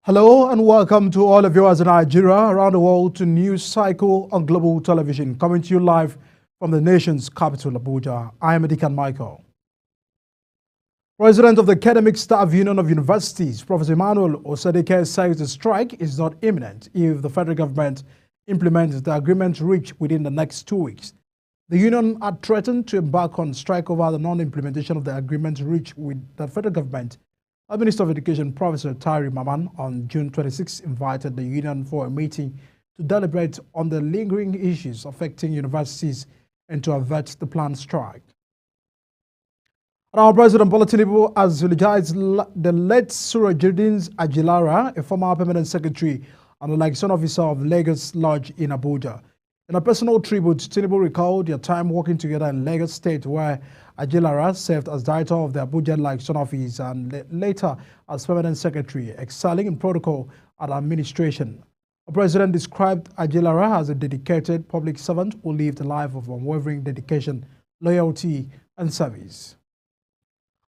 Hello and welcome to all the viewers in Nigeria around the world to News Cycle on Global Television, coming to you live from the nation's capital, Abuja. I am Edikan Michael. President of the Academic Staff Union of Universities, Professor Emmanuel Osadike, says the strike is not imminent if the federal government implements the agreement reached within the next 2 weeks. The union had threatened to embark on strike over the non-implementation of the agreement reached with the federal government. The Minister of Education, Professor Tari Maman, on June 26, invited the union for a meeting to deliberate on the lingering issues affecting universities and to avert the planned strike. And our President Bola Tinubu has eulogized the late Surajudeen Ajilara, a former permanent secretary and election officer of Lagos Lodge in Abuja. In a personal tribute, Tinubu recalled their time working together in Lagos State, where Ajilara served as director of the Abuja Election Office and later as permanent secretary, excelling in protocol and administration. The president described Ajilara as a dedicated public servant who lived a life of unwavering dedication, loyalty, and service.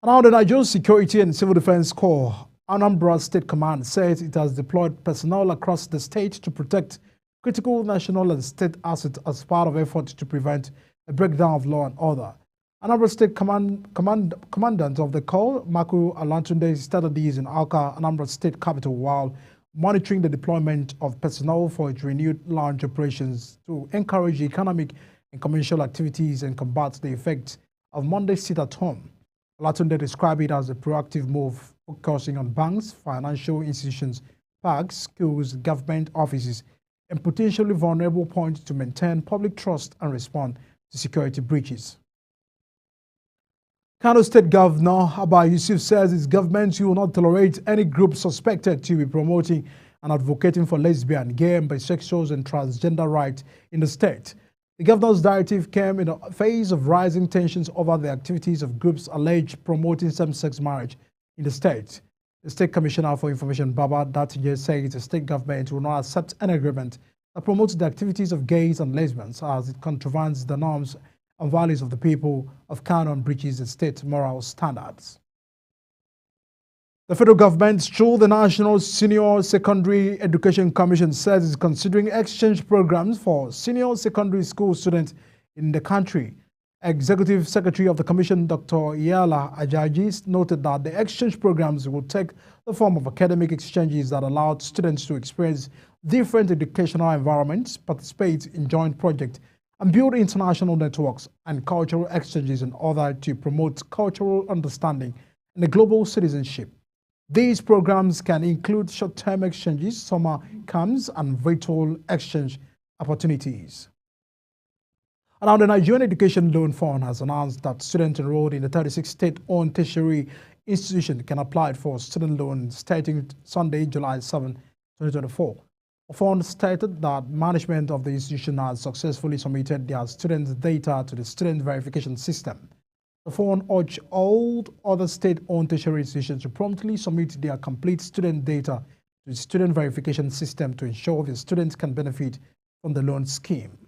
And now the Nigerian Security and Civil Defense Corps, Anambra State Command, says it has deployed personnel across the state to protect critical national and state assets as part of efforts to prevent a breakdown of law and order. Anambra State Commandant of the Corps, Maku Alantunde, started these in Awka, Anambra State capital, while monitoring the deployment of personnel for its renewed launch operations to encourage economic and commercial activities and combat the effects of Monday sit at home. Alantunde described it as a proactive move focusing on banks, financial institutions, parks, schools, government offices, and potentially vulnerable points to maintain public trust and respond to security breaches. Kano State Governor Abba Yusuf says his government will not tolerate any group suspected to be promoting and advocating for lesbian, gay, and bisexuals and transgender rights in the state. The governor's directive came in a phase of rising tensions over the activities of groups alleged promoting same-sex marriage in the state. The State Commissioner for Information, Baba Datije, says the state government will not accept an agreement that promotes the activities of gays and lesbians as it contravenes the norms and values of the people of Kano and breaches the state moral standards. The federal government, through the National Senior Secondary Education Commission, says it's considering exchange programs for senior secondary school students in the country. Executive Secretary of the Commission, Dr. Iyala Ajaji, noted that the exchange programs will take the form of academic exchanges that allow students to experience different educational environments, participate in joint projects, and build international networks and cultural exchanges in order to promote cultural understanding and a global citizenship. These programs can include short-term exchanges, summer camps, and virtual exchange opportunities. And now the Nigerian Education Loan Fund has announced that students enrolled in the 36 state-owned tertiary institutions can apply for student loans starting Sunday, July 7, 2024. The fund stated that management of the institution has successfully submitted their students' data to the student verification system. The fund urged all other state-owned tertiary institutions to promptly submit their complete student data to the student verification system to ensure the students can benefit from the loan scheme.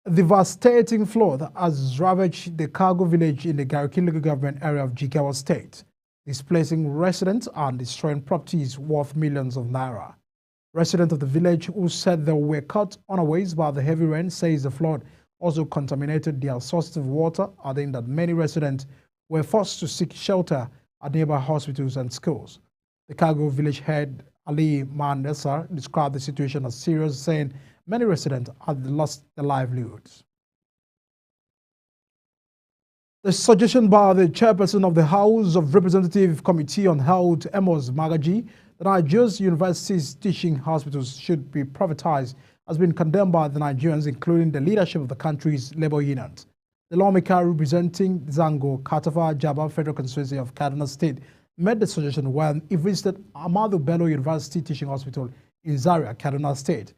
A devastating flood has ravaged the Cargo village in the Gariki local government area of Jigawa State, displacing residents and destroying properties worth millions of naira. Residents of the village who said they were caught unawares by the heavy rain says the flood also contaminated their sources of water, adding that many residents were forced to seek shelter at nearby hospitals and schools. The Cargo village head Ali Mandesar described the situation as serious, saying many residents had lost their livelihoods. The suggestion by the chairperson of the House of Representatives Committee on Health, Amos Magaji, that Nigeria's universities teaching hospitals should be privatized has been condemned by the Nigerians, including the leadership of the country's labor unions. The lawmaker representing Zango, Katafa, Jaba Federal Constituency of Kaduna State made the suggestion when he visited Ahmadu Bello University Teaching Hospital in Zaria, Kaduna State.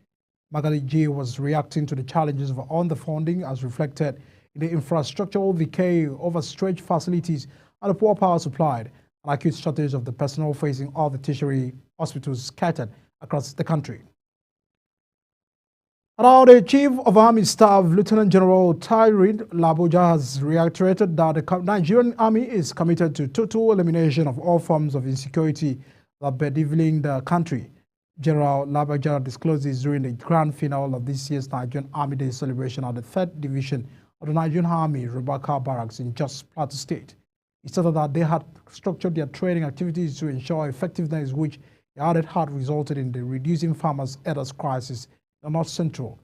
Magaji was reacting to the challenges of underfunding as reflected in the infrastructural decay, overstretched facilities, and the poor power supply, and acute shortage of the personnel facing all the tertiary hospitals scattered across the country. Now, the Chief of Army Staff, Lieutenant General Tyree Laboja, has reiterated that the Nigerian Army is committed to total elimination of all forms of insecurity that bedeviling the country. General Labaja disclosed this during the grand finale of this year's Nigerian Army Day celebration at the 3rd Division of the Nigerian Army, Rubaka Barracks in Jos Plateau State. He stated that they had structured their training activities to ensure effectiveness, which he added had resulted in the reducing farmers' elders crisis in the North Central.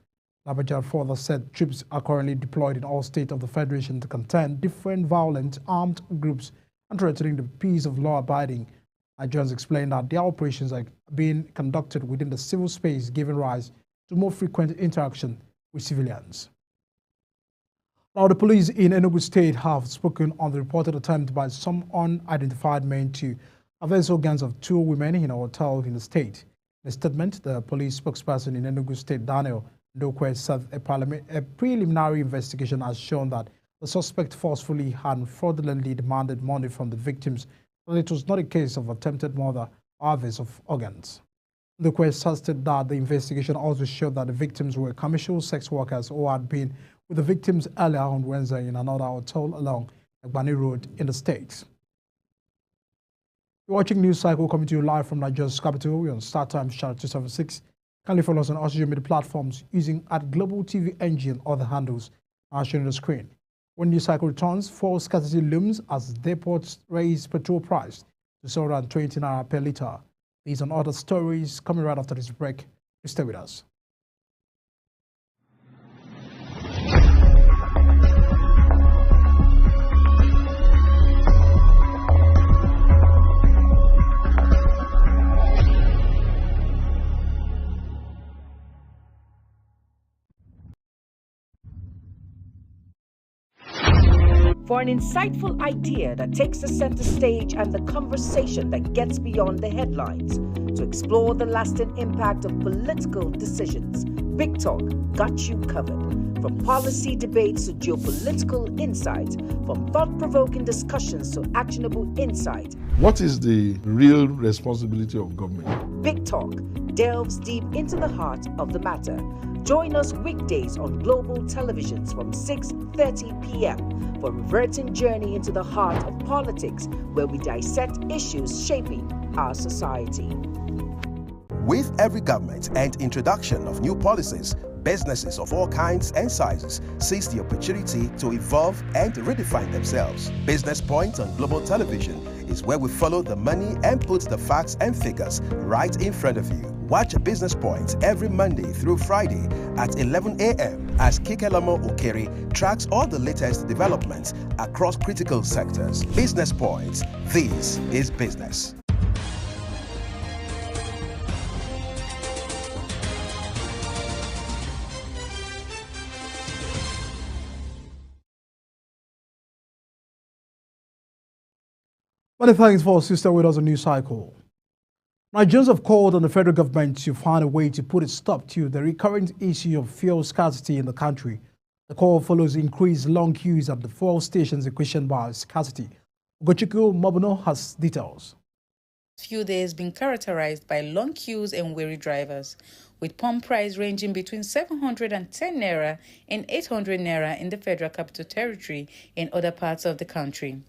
Labaja further said troops are currently deployed in all states of the Federation to contend different violent armed groups and threatening the peace of law-abiding. Nigerians explained that their operations are being conducted within the civil space, giving rise to more frequent interaction with civilians. Now, the police in Enugu State have spoken on the reported attempt by some unidentified men to harvest organs of 2 women in a hotel in the state. In a statement, the police spokesperson in Enugu State, Daniel Ndokwe, said a preliminary investigation has shown that the suspect forcefully and fraudulently demanded money from the victims, but it was not a case of attempted murder or harvest of organs. Ndokwe asserted that the investigation also showed that the victims were commercial sex workers who had been with the victims earlier on Wednesday in another hotel along Agbani Road in the state. You're watching News Cycle coming to you live from Nigeria's capital. We're on StarTimes Channel 276. Kindly follow us on all social media platforms using @Global TV NG and other handles are shown on the screen. When News Cycle returns, fuel scarcity looms as depots raise petrol price to 720 naira per litre. These and other stories coming right after this break. Stay with us. For an insightful idea that takes the center stage and the conversation that gets beyond the headlines, to explore the lasting impact of political decisions, Big Talk got you covered. From policy debates to geopolitical insights, from thought-provoking discussions to actionable insight. What is the real responsibility of government? Big Talk delves deep into the heart of the matter. Join us weekdays on Global Televisions from 6:30 p.m. for a reverting journey into the heart of politics, where we dissect issues shaping our society. With every government and introduction of new policies, businesses of all kinds and sizes seize the opportunity to evolve and redefine themselves. Business Point on Global Television is where we follow the money and put the facts and figures right in front of you. Watch Business Point every Monday through Friday at 11 a.m. as Kikelamo Okeri tracks all the latest developments across critical sectors. Business Point. This is business. Many thanks for assisting with us on News Cycle. Nigerians have called on the federal government to find a way to put a stop to the recurrent issue of fuel scarcity in the country. The call follows increased long queues at the fuel stations equationed by scarcity. Ugochukwu Mobuno has details. Few days been characterized by long queues and weary drivers, with pump price ranging between 710 naira and 800 naira in the Federal Capital Territory and other parts of the country.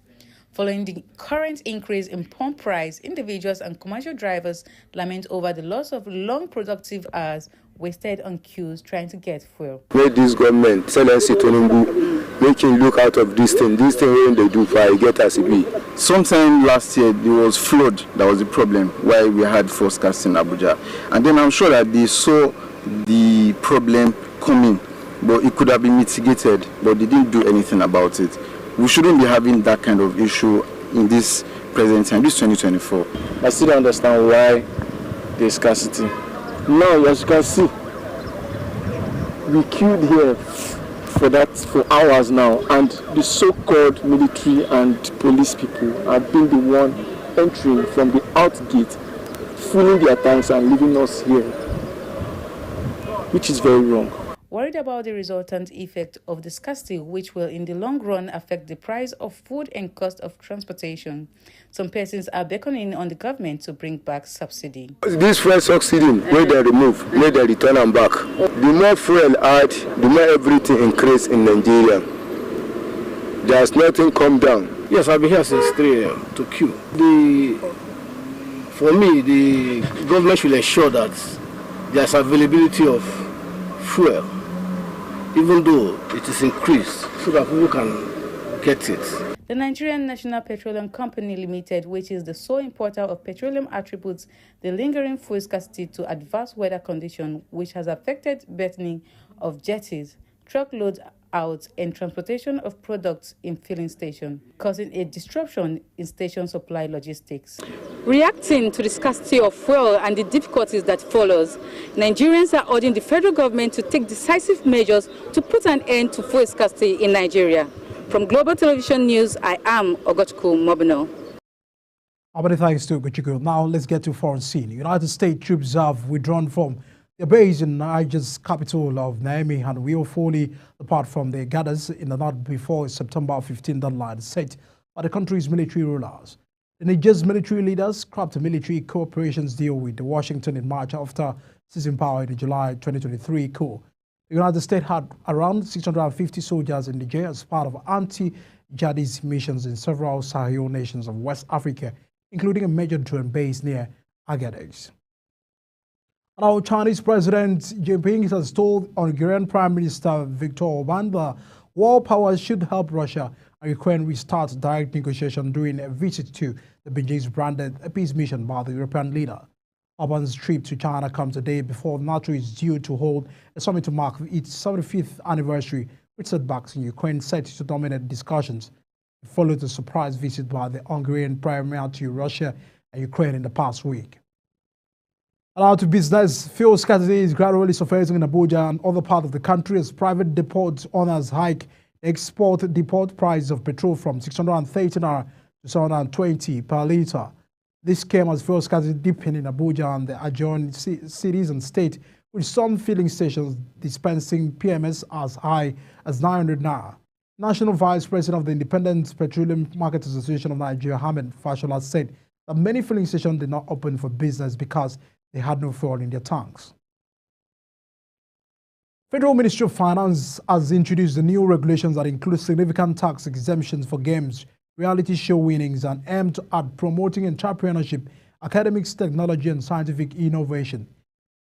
Following the current increase in pump price, individuals and commercial drivers lament over the loss of long productive hours wasted on queues trying to get fuel. Make this government, Excellency Tinubu, make him look out of this thing when they do for get as it be. Sometime last year there was flood, that was the problem why we had forecast in Abuja. And then I'm sure that they saw the problem coming, but it could have been mitigated, but they didn't do anything about it. We shouldn't be having that kind of issue in this present time, this 2024. I still don't understand why there's scarcity. Now, as you can see, we queued here for hours now, and the so-called military and police people have been the one entering from the out gate, filling their tanks and leaving us here, which is very wrong. Worried about the resultant effect of the scarcity, which will in the long run affect the price of food and cost of transportation, some persons are beckoning on the government to bring back subsidy. This fuel subsidy, where they remove, where they return them back. The more fuel add, the more everything increase in Nigeria. There's nothing come down. Yes, I've been here since 3 a.m. to queue. The For me, the government should ensure that there's availability of fuel, even though it is increased, so that people can get it. The Nigerian National Petroleum Company Limited, which is the sole importer of petroleum, attributes the lingering fuel scarcity to adverse weather conditions, which has affected berthing of jetties, truckloads out, and transportation of products in filling stations, causing a disruption in station supply logistics. Reacting to the scarcity of fuel and the difficulties that follows, Nigerians are urging the federal government to take decisive measures to put an end to fuel scarcity in Nigeria. From Global Television News, I am Ogochukwu Mobino. Many thanks to Ogochukwu. Now let's get to foreign scene. United States troops have withdrawn from their base in Niger's capital of Niamey and will fully depart from their gathers in the night before September 15 deadline set by the country's military rulers. The Niger's military leaders scrapped a military cooperations deal with Washington in March after seizing power in the July 2023 coup. The United States had around 650 soldiers in Niger as part of anti-jihadist missions in several Sahel nations of West Africa, including a major drone base near Agadez. Now, Chinese President Xi Jinping has told Hungarian Prime Minister Viktor Orbán that world powers should help Russia and Ukraine restart direct negotiation during a visit to the Beijing's branded peace mission by the European leader. Orbán's trip to China comes a day before NATO is due to hold a summit to mark its 75th anniversary, with setbacks in Ukraine set to dominate discussions. It followed a surprise visit by the Hungarian premier to Russia and Ukraine in the past week. Now to business, fuel scarcity is gradually surfacing in Abuja and other parts of the country as private depot owners hike the export depot price of petrol from 630 naira to 720 per litre. This came as fuel scarcity deepened in Abuja and the adjoining cities and state, with some filling stations dispensing PMS as high as 900 naira. National Vice President of the Independent Petroleum Market Association of Nigeria, Ahmed Fashola, said that many filling stations did not open for business because they had no fuel in their tanks. Federal Ministry of Finance has introduced the new regulations that include significant tax exemptions for games, reality show winnings, and aimed at promoting entrepreneurship, academics, technology, and scientific innovation.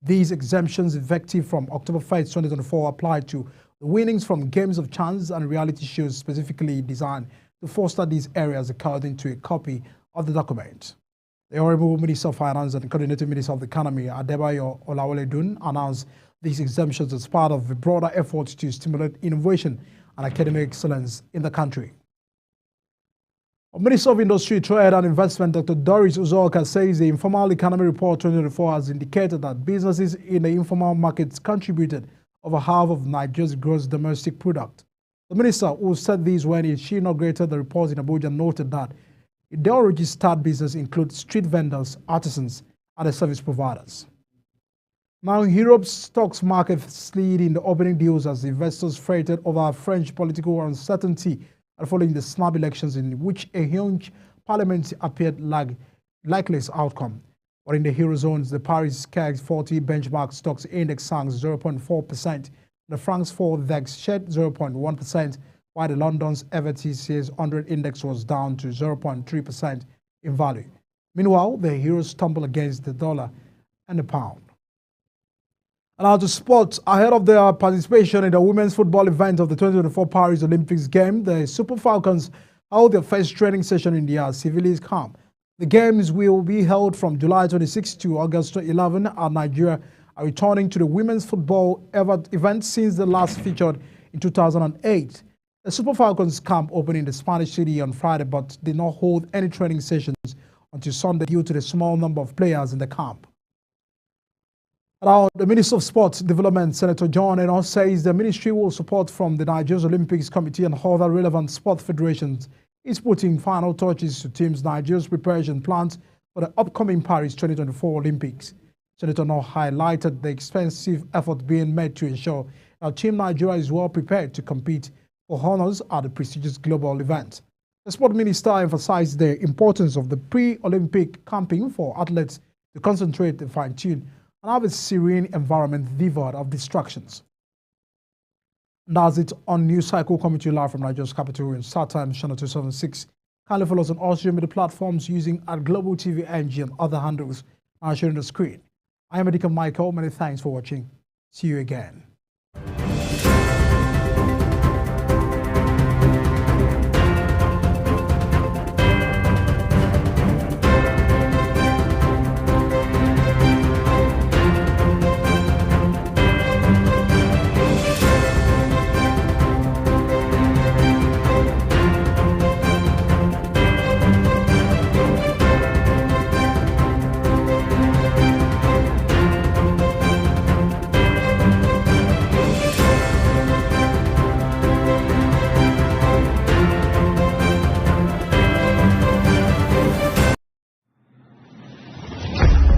These exemptions, effective from October 1st, 2024, apply to the winnings from games of chance and reality shows specifically designed to foster these areas, according to a copy of the document. The Honorable Minister of Finance and Coordinating Minister of the Economy, Adebayo Olawaledun, announced these exemptions as part of a broader effort to stimulate innovation and academic excellence in the country. Minister of Industry, Trade and Investment, Dr. Doris Uzoka, says the Informal Economy Report 2024 has indicated that businesses in the informal markets contributed over half of Nigeria's gross domestic product. The minister, who said this when she inaugurated the report in Abuja, noted that the already started business include street vendors, artisans, and the service providers. Now, Europe's stocks market slid in the opening deals as investors fretted over French political uncertainty and following the snap elections in which a huge parliament appeared like likely outcome. But in the Eurozone, the Paris CAC 40 benchmark stocks index sank 0.4%. The Frankfurt DAX shed 0.1%, while the London's FTSE 100 index was down to 0.3% in value. Meanwhile, the euro stumbled against the dollar and the pound. And now to sports. Ahead of their participation in the women's football event of the 2024 Paris Olympics game, the Super Falcons held their first training session in their Civilis camp. The games will be held from July 26 to August 11, and Nigeria are returning to the women's football event since the last featured in 2008. The Super Falcons camp opened in the Spanish city on Friday, but did not hold any training sessions until Sunday due to the small number of players in the camp. Now, the Minister of Sports Development, Senator John Enoh, says the ministry will support from the Nigerian Olympics Committee and other relevant sport federations is putting final touches to Team Nigeria's preparation plans for the upcoming Paris 2024 Olympics. Senator Enoh highlighted the expensive effort being made to ensure that Team Nigeria is well prepared to compete for honors at the prestigious global event. The sport minister emphasized the importance of the pre-Olympic camping for athletes to concentrate and fine-tune and have a serene environment devoid of distractions. And that's it on News Cycle, coming to you live from Nigeria's capital in StarTimes Channel 276. Kindly follow us on all social media platforms using our Global TV NG and other handles now showing on the screen. I am Adika Michael. Many thanks for watching. See you again.